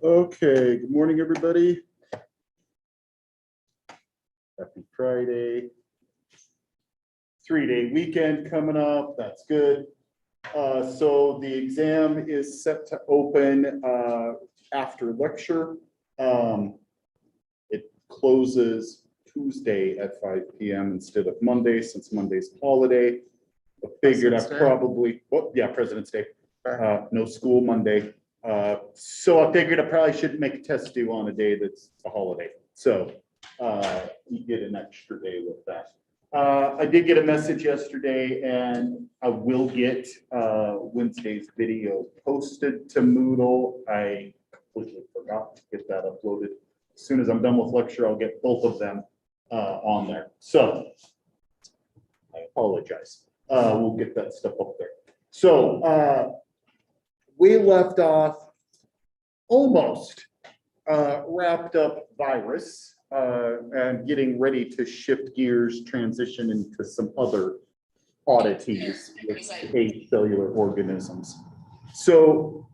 Okay, good morning, everybody. Happy Friday. 3-day weekend coming up. That's good. So the exam is set to open after lecture. It closes Tuesday at 5 p.m. instead of Monday, since Monday's holiday. I figured I probably, well, yeah, President's Day. No school Monday. So I figured I probably shouldn't make a test due on a day that's a holiday. So you get an extra day with that. I did get a message yesterday, and I will get Wednesday's video posted to Moodle. I completely forgot to get that uploaded. As soon as I'm done with lecture, I'll get both of them on there. So I apologize. We'll get that stuff up there. So we left off almost wrapped up virus and getting ready to shift gears, transition into some other oddities with acellular organisms. So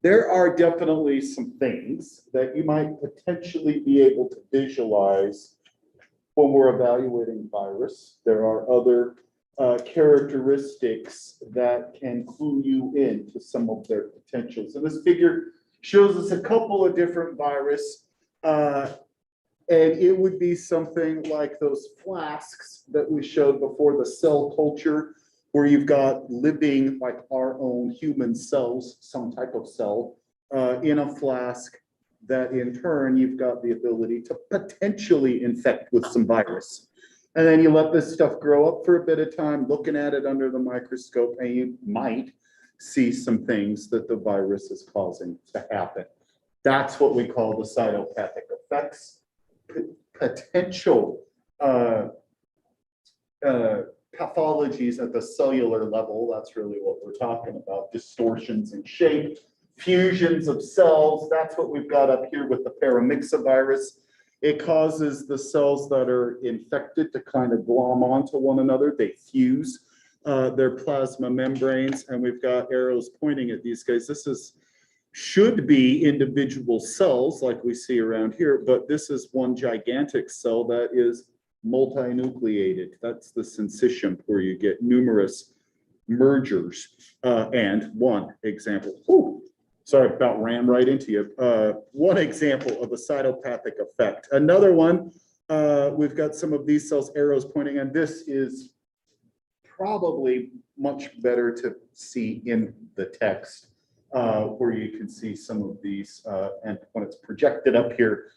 there are definitely some things that you might potentially be able to visualize when we're evaluating virus. There are other characteristics that can clue you into some of their potentials. And this figure shows us a couple of different virus, and it would be something like those flasks that we showed before, the cell culture, where you've got living, like our own human cells, some type of cell, in a flask that in turn you've got the ability to potentially infect with some virus. And then you let this stuff grow up for a bit of time, looking at it under the microscope, and you might see some things that the virus is causing to happen. That's what we call the cytopathic effects. Potential pathologies at the cellular level, that's really what we're talking about. Distortions in shape, fusions of cells, that's what we've got up here with the paramyxovirus. It causes the cells that are infected to kind of glom onto one another. They fuse their plasma membranes, and we've got arrows pointing at these guys. This should be individual cells like we see around here, but this is one gigantic cell that is multinucleated. That's the syncytium, where you get numerous mergers. And one example, sorry, about ran right into you. One example of a cytopathic effect. Another one, we've got some of these cells, arrows pointing, and this is probably much better to see in the text, where you can see some of these, and when it's projected up here,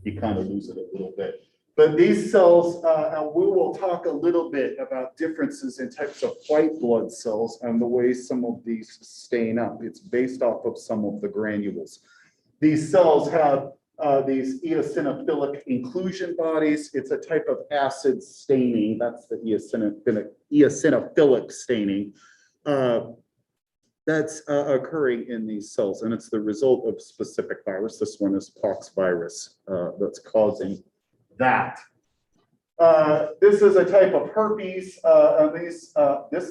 you kind of lose it a little bit. But these cells, and we will talk a little bit about differences in types of white blood cells and the way some of these stain up. It's based off of some of the granules. These cells have these eosinophilic inclusion bodies. It's a type of acid staining. That's the eosinophilic staining that's occurring in these cells. And it's the result of specific virus. This one is pox virus that's causing that. This is a type of herpes. This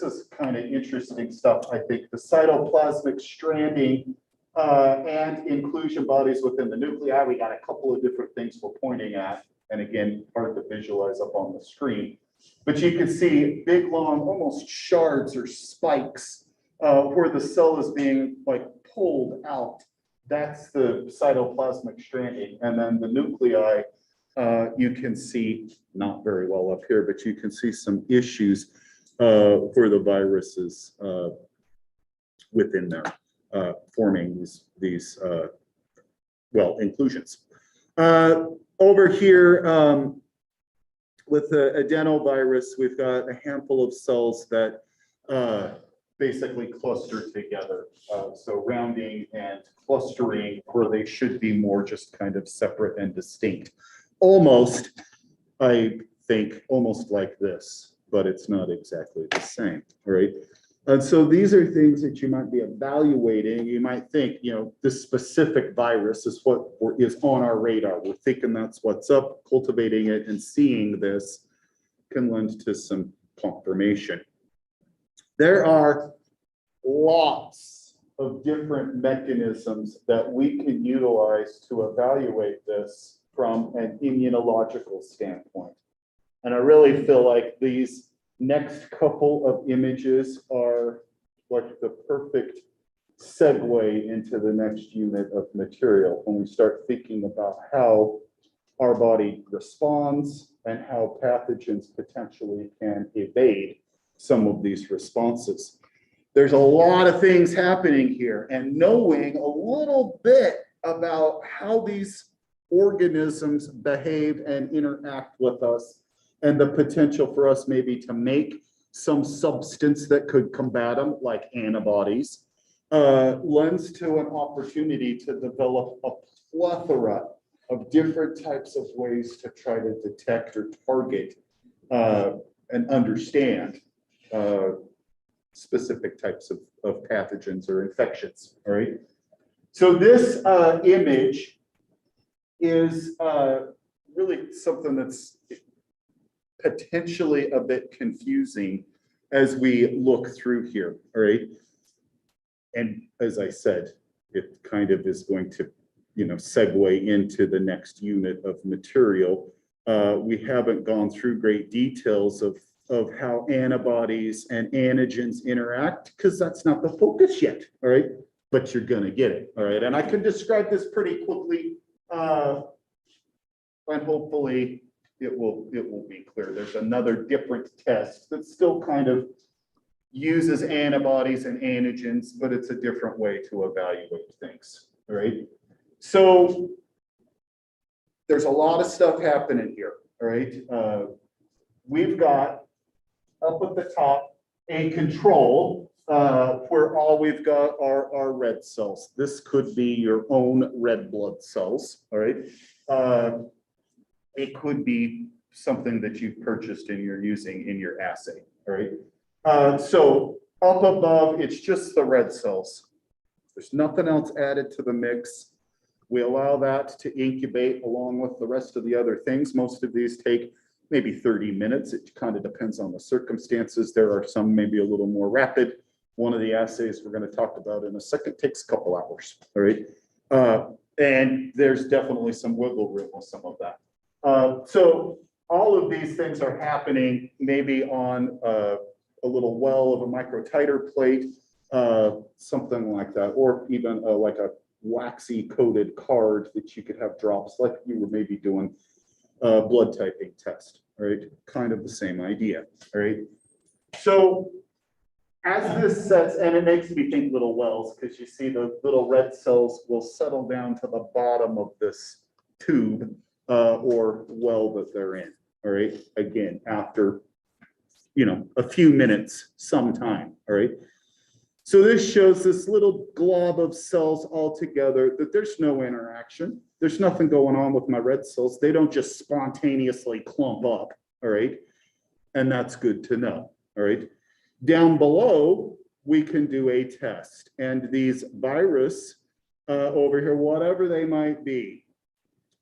is kind of interesting stuff, I think. The cytoplasmic stranding and inclusion bodies within the nuclei. We got a couple of different things we're pointing at. And again, hard to visualize up on the screen. But you can see big, long, almost shards or spikes where the cell is being like pulled out. That's the cytoplasmic stranding. And then the nuclei, you can see, not very well up here, but you can see some issues where the virus is within there, forming these inclusions. Over here, with the adenovirus, we've got a handful of cells that basically cluster together. So rounding and clustering where they should be more just kind of separate and distinct. Almost, I think, almost like this, but it's not exactly the same, right? And so these are things that you might be evaluating. You might think, this specific virus is what is on our radar. We're thinking that's what's up. Cultivating it and seeing this can lend to some confirmation. There are lots of different mechanisms that we can utilize to evaluate this from an immunological standpoint. And I really feel like these next couple of images are like the perfect segue into the next unit of material when we start thinking about how our body responds and how pathogens potentially can evade some of these responses. There's a lot of things happening here, and knowing a little bit about how these organisms behave and interact with us and the potential for us maybe to make some substance that could combat them, like antibodies, lends to an opportunity to develop a plethora of different types of ways to try to detect or target and understand specific types of pathogens or infections, all right? So this image is really something that's potentially a bit confusing as we look through here, all right? And as I said, it kind of is going to, segue into the next unit of material. We haven't gone through great details of how antibodies and antigens interact, because that's not the focus yet, all right? But you're gonna get it, all right? And I can describe this pretty quickly, and hopefully it will be clear. There's another different test that still kind of uses antibodies and antigens, but it's a different way to evaluate things, all right? So there's a lot of stuff happening here, all right? We've got up at the top a control where all we've got are red cells. This could be your own red blood cells, all right? It could be something that you've purchased and you're using in your assay, all right? So up above, it's just the red cells. There's nothing else added to the mix. We allow that to incubate along with the rest of the other things. Most of these take maybe 30 minutes. It kind of depends on the circumstances. There are some maybe a little more rapid. One of the assays we're going to talk about in a second takes a couple hours, all right? And there's definitely some wiggle room with some of that. So all of these things are happening maybe on a little well of a microtiter plate, something like that, or even like a waxy coated card that you could have drops like you were maybe doing a blood typing test, right? Kind of the same idea, all right? So as this sets, and it makes me think little wells, because you see the little red cells will settle down to the bottom of this tube or well that they're in, all right? Again, after, a few minutes sometime, all right? So this shows this little glob of cells all together, that there's no interaction. There's nothing going on with my red cells. They don't just spontaneously clump up, all right? And that's good to know, all right? Down below, we can do a test. And these virus over here, whatever they might be,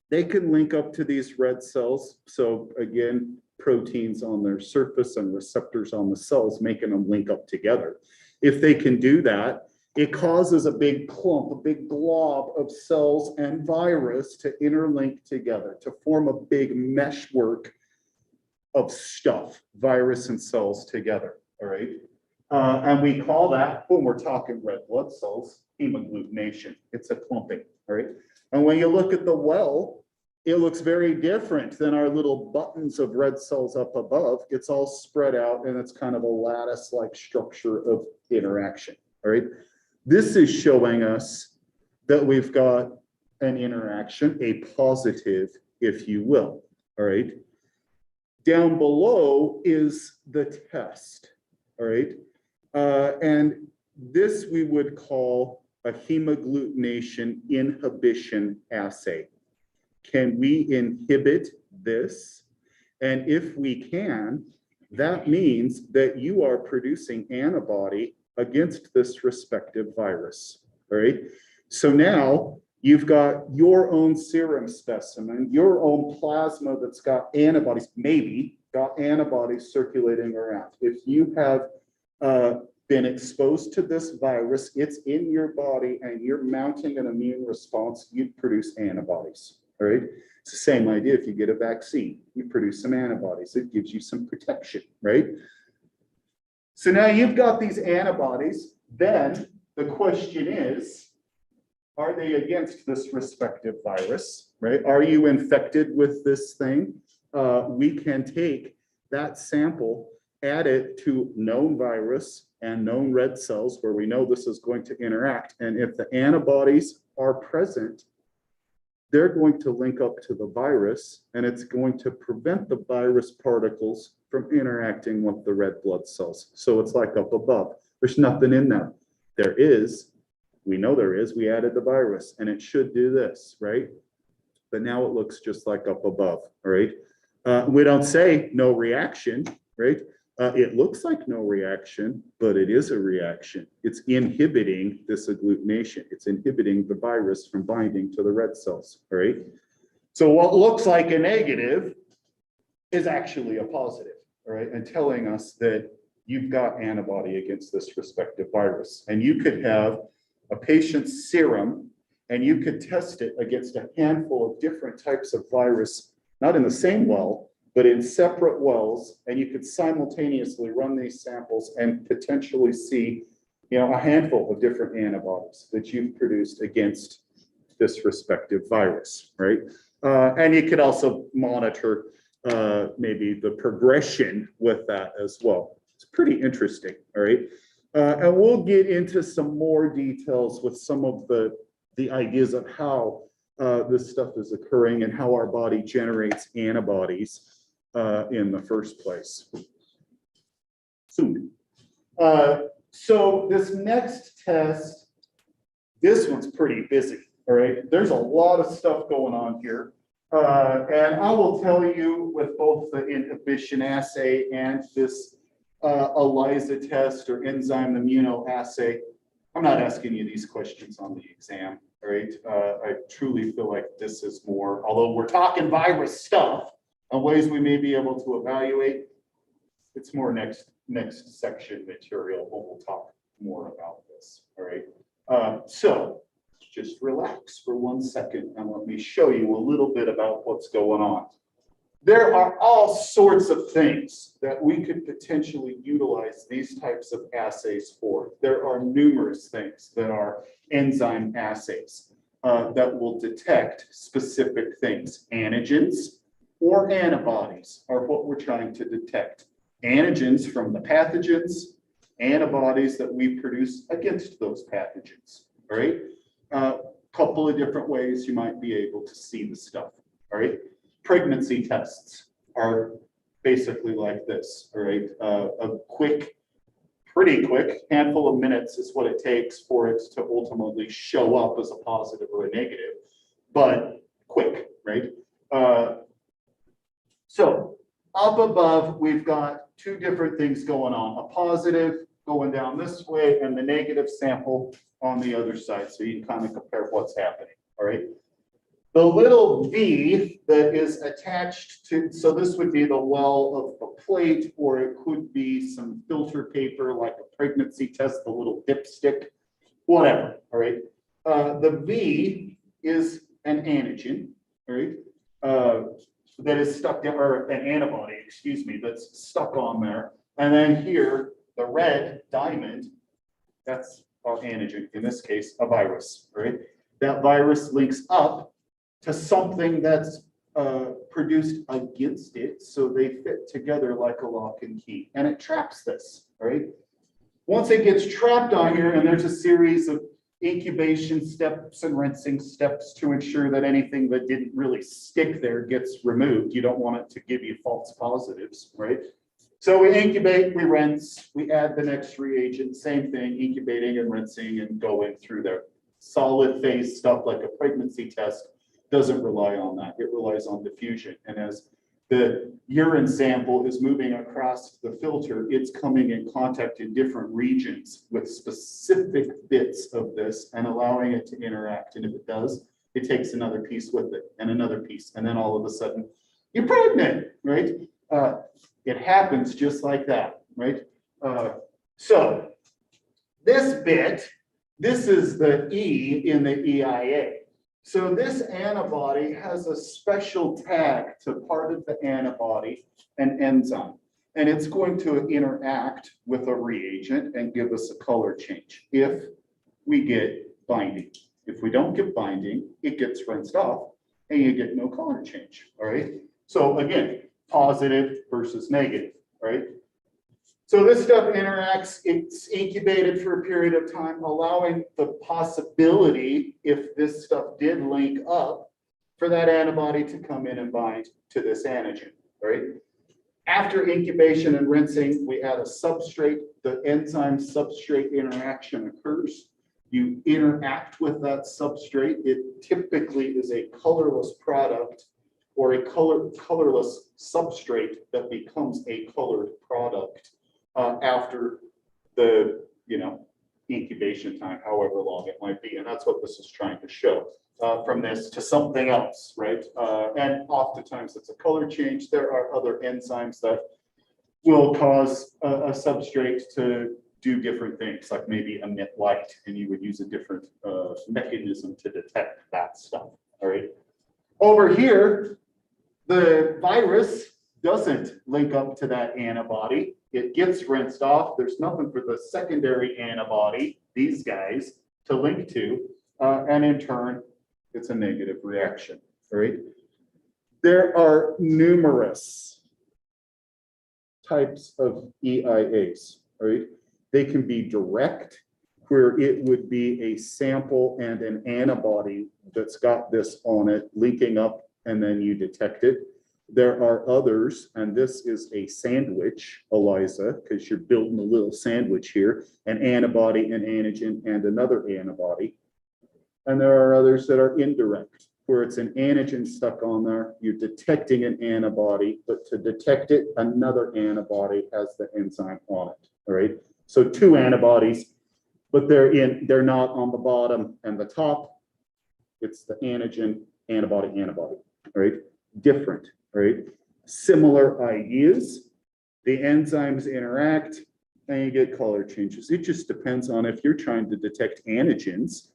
they can link up to these red cells. So again, proteins on their surface and receptors on the cells, making them link up together. If they can do that, it causes a big clump, a big glob of cells and virus to interlink together, to form a big meshwork of stuff, virus and cells together, all right? And we call that, when we're talking red blood cells, hemagglutination. It's a clumping, all right? And when you look at the well, it looks very different than our little buttons of red cells up above. It's all spread out and it's kind of a lattice-like structure of interaction, all right? This is showing us that we've got an interaction, a positive, if you will, all right? Down below is the test, all right? And this we would call a hemagglutination inhibition assay. Can we inhibit this? And if we can, that means that you are producing antibody against this respective virus, all right? So now you've got your own serum specimen, your own plasma that's got antibodies, maybe got antibodies circulating around. If you have been exposed to this virus, it's in your body, and you're mounting an immune response, you produce antibodies, all right? It's the same idea. If you get a vaccine, you produce some antibodies. It gives you some protection, right? So now you've got these antibodies. Then the question is, are they against this respective virus, right? Are you infected with this thing? We can take that sample, add it to known virus and known red cells where we know this is going to interact. And if the antibodies are present, they're going to link up to the virus, and it's going to prevent the virus particles from interacting with the red blood cells. So it's like up above. There's nothing in there. There is, we know there is, we added the virus, and it should do this, right? But now it looks just like up above, all right? We don't say no reaction, right? It looks like no reaction, but it is a reaction. It's inhibiting this agglutination. It's inhibiting the virus from binding to the red cells, all right? So what looks like a negative is actually a positive, all right? And telling us that you've got antibody against this respective virus. And you could have a patient's serum, and you could test it against a handful of different types of virus, not in the same well, but in separate wells, and you could simultaneously run these samples and potentially see, you know, a handful of different antibodies that you've produced against this respective virus, right? And you could also monitor maybe the progression with that as well. It's pretty interesting, all right? And we'll get into some more details with some of the ideas of how this stuff is occurring and how our body generates antibodies in the first place. Soon. So this next test, this one's pretty busy, all right? There's a lot of stuff going on here. And I will tell you with both the inhibition assay and this ELISA test or enzyme immunoassay, I'm not asking you these questions on the exam, all right? I truly feel like this is more, although we're talking virus stuff, and ways we may be able to evaluate, it's more next section material when we'll talk more about this, all right? So just relax for 1 second and let me show you a little bit about what's going on. There are all sorts of things that we could potentially utilize these types of assays for. There are numerous things that are enzyme assays that will detect specific things. Antigens or antibodies are what we're trying to detect. Antigens from the pathogens, antibodies that we produce against those pathogens, all right? Couple of different ways you might be able to see the stuff, all right? Pregnancy tests are basically like this, all right? A quick, pretty quick handful of minutes is what it takes for it to ultimately show up as a positive or a negative, but quick, right? So up above, we've got two different things going on, a positive going down this way and the negative sample on the other side. So you can kind of compare what's happening, all right? The little V that is attached to, so this would be the well of a plate, or it could be some filter paper like a pregnancy test, the little dipstick, whatever, all right? The V is an antigen, all right? That is stuck down, or an antibody, excuse me, that's stuck on there. And then here, the red diamond, that's our antigen, in this case, a virus, right? That virus links up to something that's produced against it, so they fit together like a lock and key, and it traps this, right? Once it gets trapped on here, and there's a series of incubation steps and rinsing steps to ensure that anything that didn't really stick there gets removed. You don't want it to give you false positives, right? So we incubate, we rinse, we add the next reagent, same thing, incubating and rinsing and going through there. Solid phase stuff like a pregnancy test doesn't rely on that. It relies on diffusion. And as the urine sample is moving across the filter, it's coming in contact in different regions with specific bits of this and allowing it to interact. And if it does, it takes another piece with it and another piece. And then all of a sudden, you're pregnant, right? It happens just like that, right? So This bit, this is the E in the EIA. So this antibody has a special tag to part of the antibody, an enzyme, and it's going to interact with a reagent and give us a color change if we get binding. If we don't get binding, it gets rinsed off and you get no color change, all right? So again, positive versus negative, right? So this stuff interacts, it's incubated for a period of time, allowing the possibility, if this stuff did link up, for that antibody to come in and bind to this antigen, right? After incubation and rinsing, we add a substrate, the enzyme substrate interaction occurs. You interact with that substrate. It typically is a colorless product or a colorless substrate that becomes a colored product after the incubation time, however long it might be. And that's what this is trying to show. From this to something else, right? And oftentimes it's a color change. There are other enzymes that will cause a substrate to do different things, like maybe emit light, and you would use a different mechanism to detect that stuff, all right? Over here, the virus doesn't link up to that antibody. It gets rinsed off. There's nothing for the secondary antibody, these guys, to link to, and in turn, it's a negative reaction, right? There are numerous types of EIAs, right? They can be direct, where it would be a sample and an antibody that's got this on it, linking up, and then you detect it. There are others, and this is a sandwich, ELISA, because you're building a little sandwich here, an antibody, an antigen, and another antibody. And there are others that are indirect, where it's an antigen stuck on there, you're detecting an antibody, but to detect it, another antibody has the enzyme on it, all right? So two antibodies, but they're not on the bottom and the top. It's the antigen, antibody, antibody, all right? Different, right? Similar ideas. The enzymes interact and you get color changes. It just depends on if you're trying to detect antigens,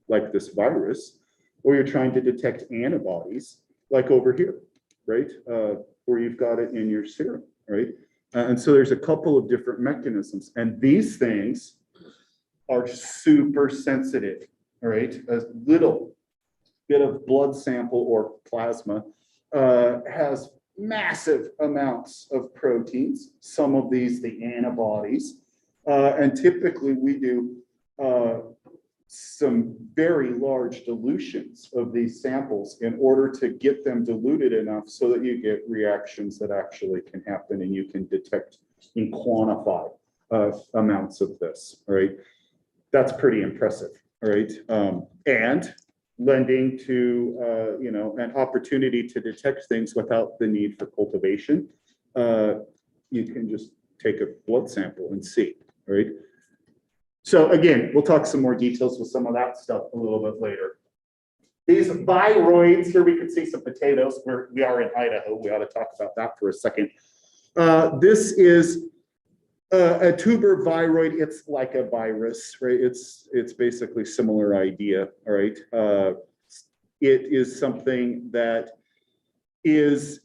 like this virus, or you're trying to detect antibodies, like over here, right? Where you've got it in your serum, right? And so there's a couple of different mechanisms, and these things are super sensitive, all right? A little bit of blood sample or plasma has massive amounts of proteins, some of these the antibodies, and typically we do some very large dilutions of these samples in order to get them diluted enough so that you get reactions that actually can happen and you can detect and quantify amounts of this, right? That's pretty impressive, right? And lending to, an opportunity to detect things without the need for cultivation. You can just take a blood sample and see, right? So again, we'll talk some more details with some of that stuff a little bit later. These viroids, here we can see some potatoes. We are in Idaho. We ought to talk about that for a second. This is a tuber viroid. It's like a virus, right? It's basically similar idea, all right? It is something that is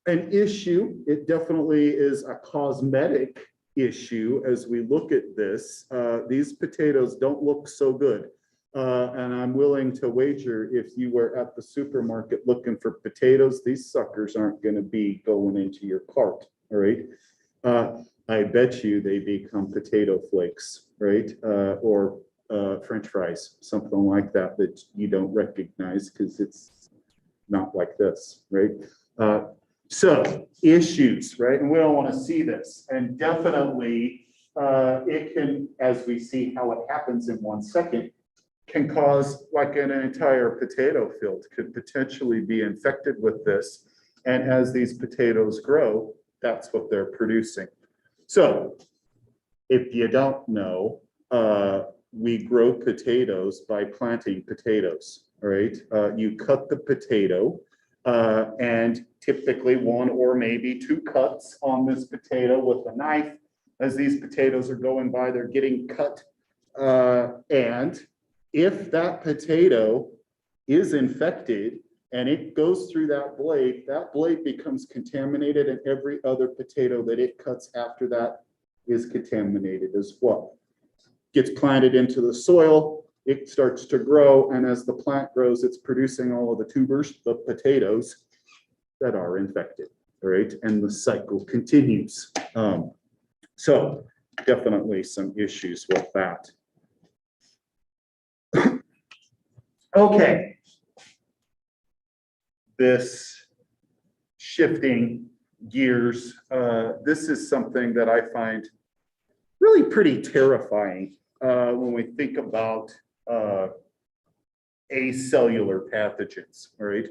an issue. It definitely is a cosmetic issue as we look at this. These potatoes don't look so good. And I'm willing to wager if you were at the supermarket looking for potatoes, these suckers aren't going to be going into your cart, all right? I bet you they become potato flakes, right? Or French fries, something like that you don't recognize because it's not like this, right? So issues, right? And we don't want to see this. And definitely it can, as we see how it happens in 1 second, can cause like an entire potato field could potentially be infected with this. And as these potatoes grow, that's what they're producing. So if you don't know, we grow potatoes by planting potatoes, all right? You cut the potato and typically 1 or maybe 2 cuts on this potato with a knife. As these potatoes are going by, they're getting cut And if that potato is infected and it goes through that blade becomes contaminated, and every other potato that it cuts after that is contaminated as well. Gets planted into the soil, it starts to grow, and as the plant grows, it's producing all of the tubers, the potatoes that are infected, right? And the cycle continues. So definitely some issues with that. Okay. This shifting gears, this is something that I find really pretty terrifying when we think about acellular pathogens, right?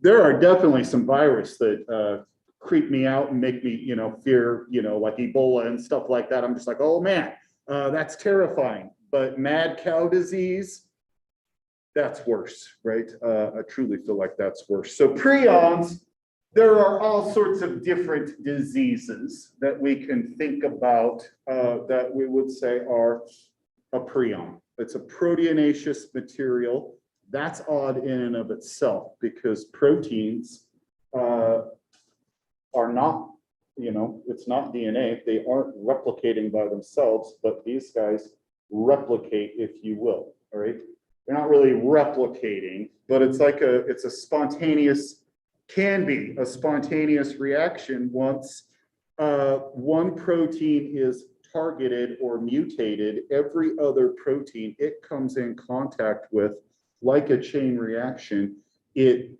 There are definitely some viruses that creep me out and make me, fear, like Ebola and stuff like that. I'm just like, oh man, that's terrifying. But mad cow disease, that's worse, right? I truly feel like that's worse. So prions, there are all sorts of different diseases that we can think about that we would say are a prion. It's a proteinaceous material. That's odd in and of itself because proteins are not, it's not DNA. They aren't replicating by themselves, but these guys replicate, if you will, all right? They're not really replicating, but it's like it's a spontaneous, can be a spontaneous reaction once one protein is targeted or mutated. Every other protein it comes in contact with, like a chain reaction, it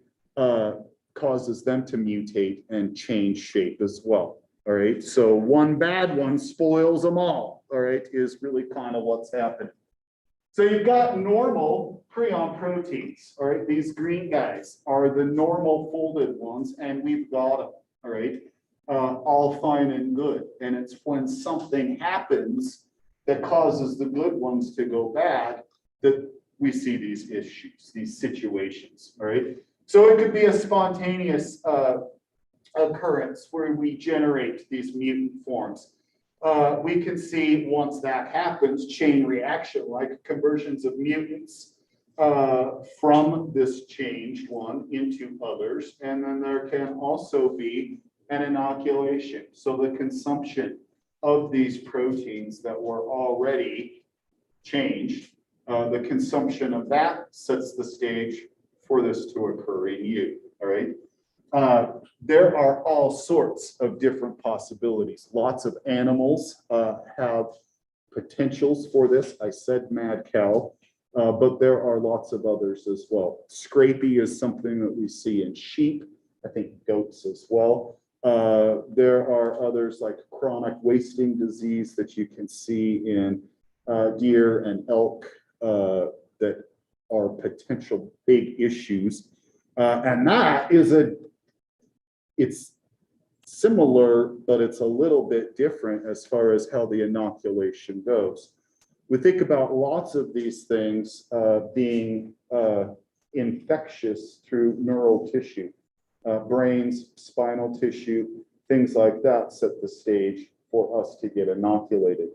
causes them to mutate and change shape as well. All right, so one bad one spoils them all. All right, is really kind of what's happening. So you've got normal prion proteins, all right? These green guys are the normal folded ones, and we've got them, all right? All fine and good. And it's when something happens that causes the good ones to go bad that we see these issues, these situations, all right? So it could be a spontaneous occurrence where we generate these mutant forms. We can see once that happens, chain reaction, like conversions of mutants from this changed one into others. And then there can also be an inoculation. So the consumption of these proteins that were already changed, the consumption of that sets the stage for this to occur in you, all right? There are all sorts of different possibilities. Lots of animals have potentials for this. I said mad cow, but there are lots of others as well. Scrapie is something that we see in sheep, I think goats as well. There are others like chronic wasting disease that you can see in deer and elk that are potential big issues. And that is it's similar, but it's a little bit different as far as how the inoculation goes. We think about lots of these things being infectious through neural tissue, brains, spinal tissue, things like that set the stage for us to get inoculated.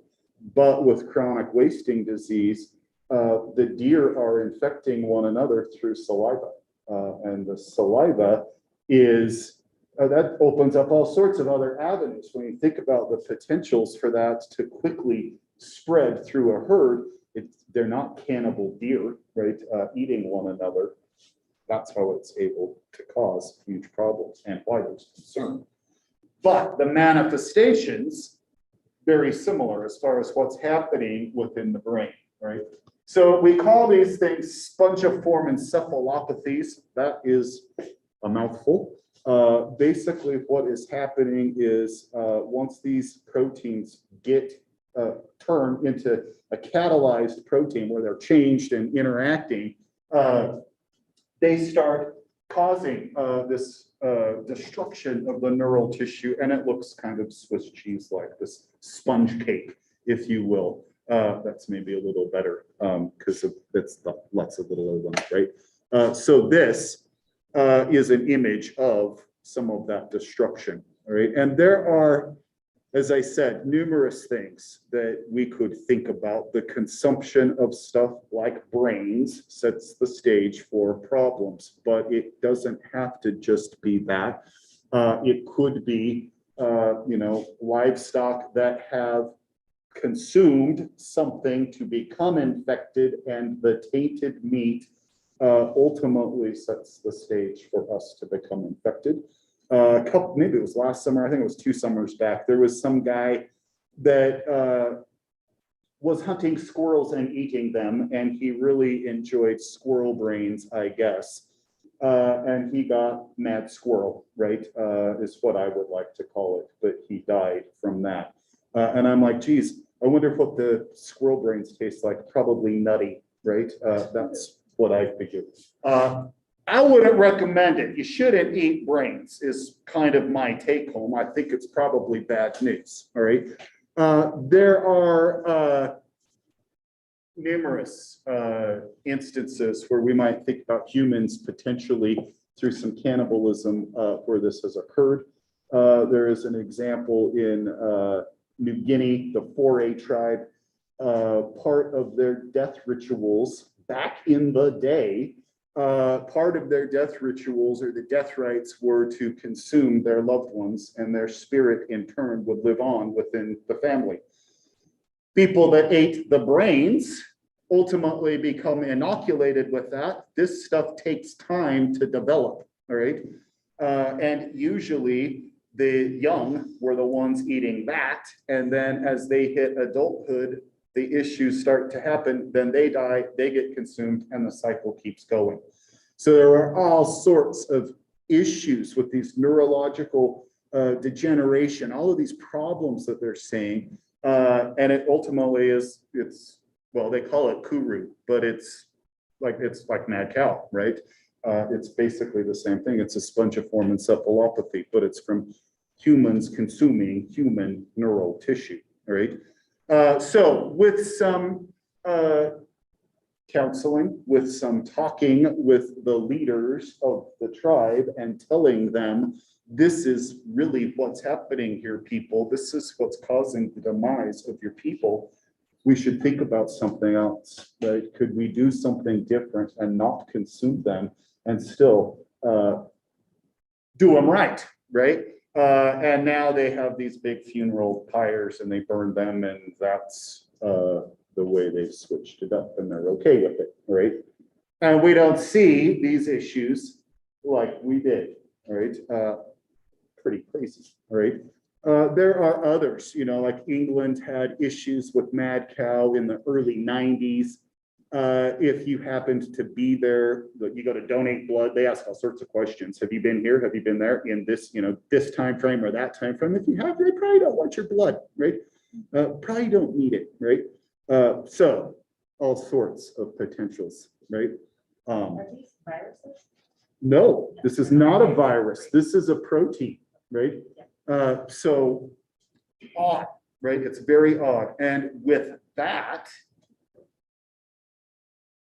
But with chronic wasting disease, the deer are infecting one another through saliva. And the saliva is that opens up all sorts of other avenues. When you think about the potentials for that to quickly spread through a herd, they're not cannibal deer, right? Eating one another. That's how it's able to cause huge problems and why there's concern. But the manifestations, very similar as far as what's happening within the brain, right? So we call these things spongiform encephalopathies. That is a mouthful. Basically, what is happening is once these proteins get turned into a catalyzed protein where they're changed and interacting, they start causing this destruction of the neural tissue, and it looks kind of Swiss cheese-like, this sponge cake, if you will. That's maybe a little better because that's lots of little ones, right? So this is an image of some of that destruction, all right? And there are, as I said, numerous things that we could think about. The consumption of stuff like brains sets the stage for problems, but it doesn't have to just be that. It could be, livestock that have consumed something to become infected, and the tainted meat ultimately sets the stage for us to become infected. Maybe it was last summer, I think it was 2 summers back, there was some guy that was hunting squirrels and eating them, and he really enjoyed squirrel brains, I guess. And he got mad squirrel, right, is what I would like to call it, but he died from that. And I'm like, geez, I wonder what the squirrel brains taste like. Probably nutty, right? That's what I figured. I wouldn't recommend it. You shouldn't eat brains is kind of my take home. I think it's probably bad news, all right? There are numerous instances where we might think about humans potentially through some cannibalism where this has occurred. There is an example in New Guinea, the Foray tribe. Part of their death rituals back in the day, part of their death rituals or the death rites were to consume their loved ones, and their spirit in turn would live on within the family. People that ate the brains ultimately become inoculated with that. This stuff takes time to develop, all right? And usually the young were the ones eating that, and then as they hit adulthood, the issues start to happen, then they die, they get consumed, and the cycle keeps going. So there are all sorts of issues with these neurological degeneration, all of these problems that they're seeing, and it ultimately is, well, they call it kuru, but it's like mad cow, right? It's basically the same thing. It's a spongiform encephalopathy, but it's from humans consuming human neural tissue, right? So with some counseling, with some talking with the leaders of the tribe and telling them, this is really what's happening here, people. This is what's causing the demise of your people. We should think about something else, right? Could we do something different and not consume them and still do them right, right? And now they have these big funeral pyres and they burn them, and that's the way they've switched it up, and they're okay with it, right? And we don't see these issues like we did, right? Pretty crazy, right? There are others, like England had issues with mad cow in the early 90s. If you happened to be there, you go to donate blood, they ask all sorts of questions. Have you been here? Have you been there in this, this time frame or that time frame? If you have, they probably don't want your blood, right? Probably don't need it, right? So all sorts of potentials, right? Are these viruses? No, this is not a virus. This is a protein, right? So odd, right? It's very odd. And with that,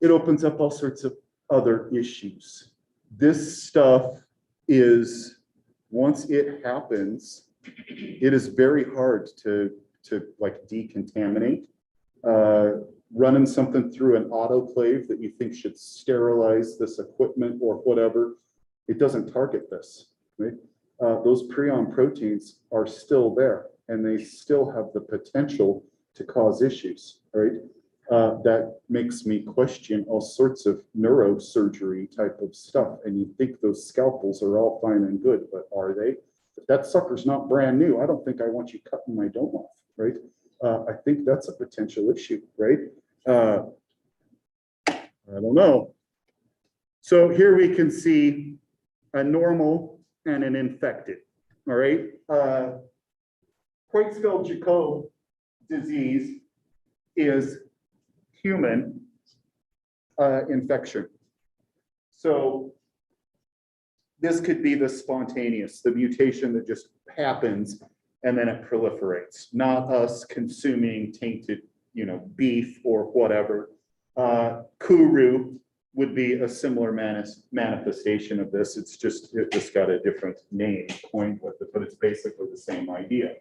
it opens up all sorts of other issues. This stuff is, once it happens, it is very hard to like decontaminate. Running something through an autoclave that you think should sterilize this equipment or whatever, it doesn't target this, right? Those prion proteins are still there, and they still have the potential to cause issues, right? That makes me question all sorts of neurosurgery type of stuff. And you think those scalpels are all fine and good, but are they? If that sucker's not brand new, I don't think I want you cutting my dome off, right? I think that's a potential issue, right? I don't know. So here we can see a normal and an infected, all right? Creutzfeldt-Jakob disease is human infection. So this could be the spontaneous, the mutation that just happens and then it proliferates, not us consuming tainted, beef or whatever. Kuru would be a similar manifestation of this. It's just got a different name coined with it, but it's basically the same idea.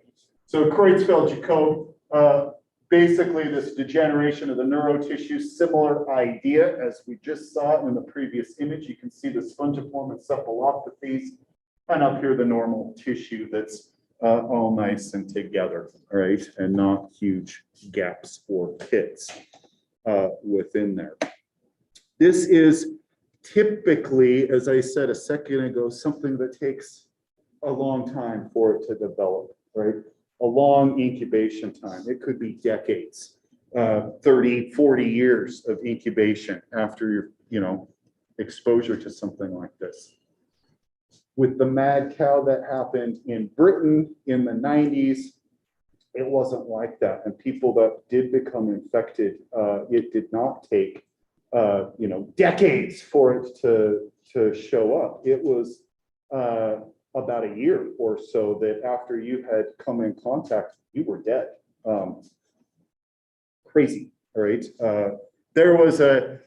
So Creutzfeldt-Jakob, basically this degeneration of the neurotissue, similar idea as we just saw in the previous image. You can see the spongiform encephalopathies, and up here the normal tissue that's all nice and together, right? And not huge gaps or pits within there. This is typically, as I said a second ago, something that takes a long time for it to develop, right? A long incubation time. It could be decades, 30, 40 years of incubation after your, exposure to something like this. With the mad cow that happened in Britain in the 90s, it wasn't like that. And people that did become infected, it did not take, decades for it to show up. It was about a year or so that after you had come in contact, you were dead. Crazy, all right? There was a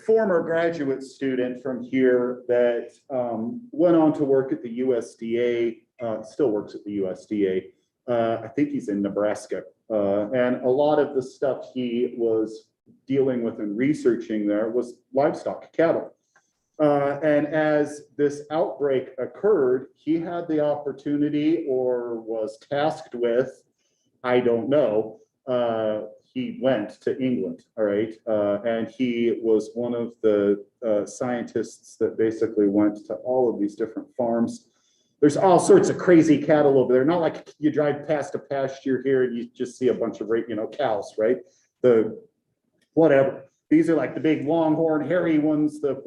former graduate student from here that went on to work at the USDA, still works at the USDA. I think he's in Nebraska. And a lot of the stuff he was dealing with and researching there was livestock, cattle. And as this outbreak occurred, he had the opportunity or was tasked with, I don't know, he went to England, all right? And he was one of the scientists that basically went to all of these different farms. There's all sorts of crazy cattle over there. Not like you drive past a pasture here and you just see a bunch of, cows, right? Whatever. These are like the big longhorn, hairy ones, the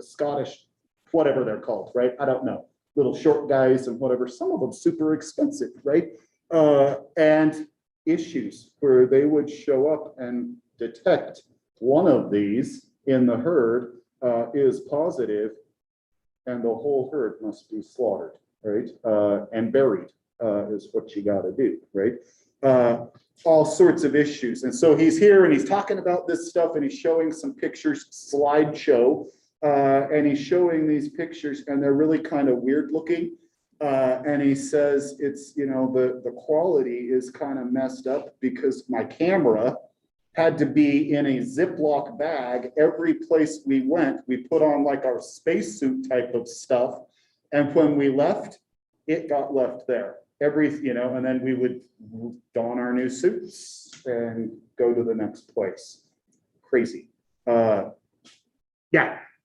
Scottish, whatever they're called, right? I don't know. Little short guys and whatever. Some of them super expensive, right? And issues where they would show up and detect one of these in the herd is positive, and the whole herd must be slaughtered, right? And buried is what you got to do, right? All sorts of issues. And so he's here and he's talking about this stuff and he's showing some pictures, slideshow, and he's showing these pictures and they're really kind of weird looking. And he says it's, the quality is kind of messed up because my camera had to be in a Ziploc bag. Every place we went, we put on like our spacesuit type of stuff. And when we left, it got left there. And then we would don our new suits and go to the next place. Crazy. Yeah.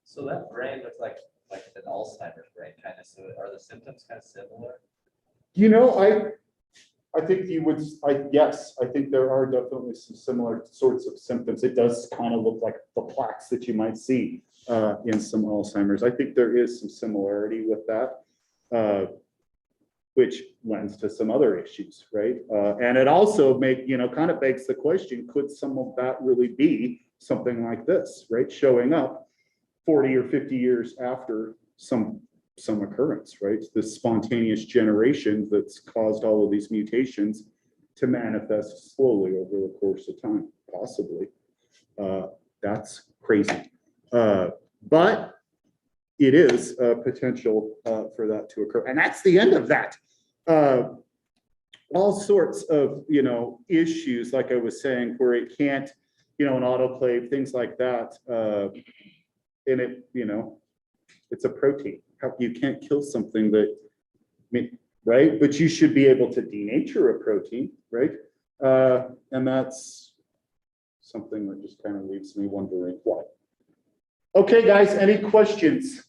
So that brain looks like an Alzheimer's brain, kind of. So are the symptoms kind of similar? I think yes, I think there are definitely some similar sorts of symptoms. It does kind of look like the plaques that you might see in some Alzheimer's. I think there is some similarity with that. Which lends to some other issues, right? And it also kind of begs the question, could some of that really be something like this, right? Showing up 40 or 50 years after some occurrence, right? This spontaneous generation that's caused all of these mutations to manifest slowly over the course of time, possibly. That's crazy. But it is potential for that to occur. And that's the end of that. All sorts of, issues, like I was saying, where it can't, an autoclave, things like that. And it, it's a protein. You can't kill something that, right? But you should be able to denature a protein, right? And that's something that just kind of leaves me wondering why. Okay, guys, any questions?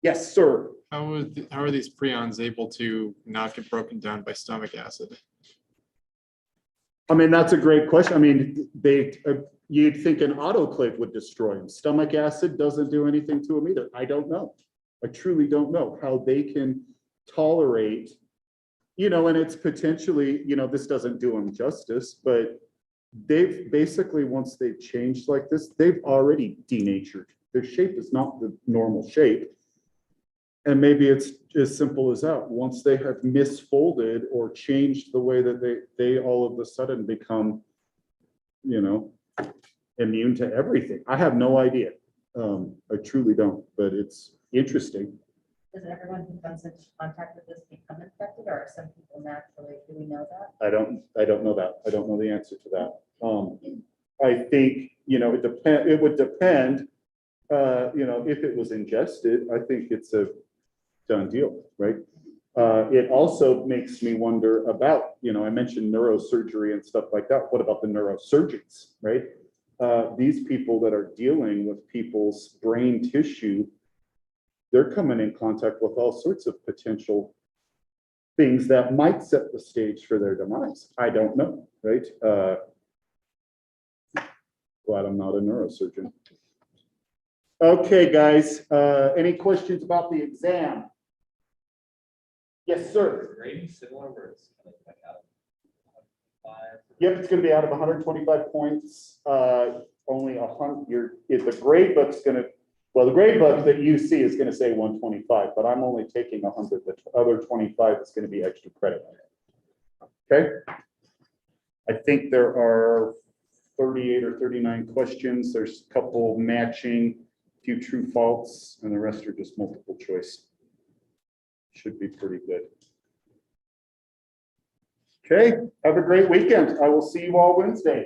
Yes, sir. How are these prions able to not get broken down by stomach acid? I mean, that's a great question. I mean, you'd think an autoclave would destroy them. Stomach acid doesn't do anything to them either. I don't know. I truly don't know how they can tolerate, and it's potentially, this doesn't do them justice, but they've basically, once they've changed like this, they've already denatured. Their shape is not the normal shape. And maybe it's as simple as that. Once they have misfolded or changed the way that they all of a sudden become, immune to everything. I have no idea. I truly don't, but it's interesting. Does everyone who comes into contact with this become infected, or are some people naturally, do we know that? I don't know that. I don't know the answer to that. I think, it would depend, if it was ingested, I think it's a done deal, right? It also makes me wonder about, I mentioned neurosurgery and stuff like that. What about the neurosurgeons, right? These people that are dealing with people's brain tissue, they're coming in contact with all sorts of potential things that might set the stage for their demise. I don't know, right? Glad I'm not a neurosurgeon. Okay, guys, any questions about the exam? Yes, sir. Grading similar words. Like out of 5. Yep, it's gonna be out of 125 points, only 100, the grade book's gonna, well, the grade book that you see is gonna say 125, but I'm only taking 100, the other 25 is gonna be extra credit. Okay? I think there are 38 or 39 questions. There's a couple matching, a few true false, and the rest are just multiple choice. Should be pretty good. Okay, have a great weekend. I will see you all Wednesday.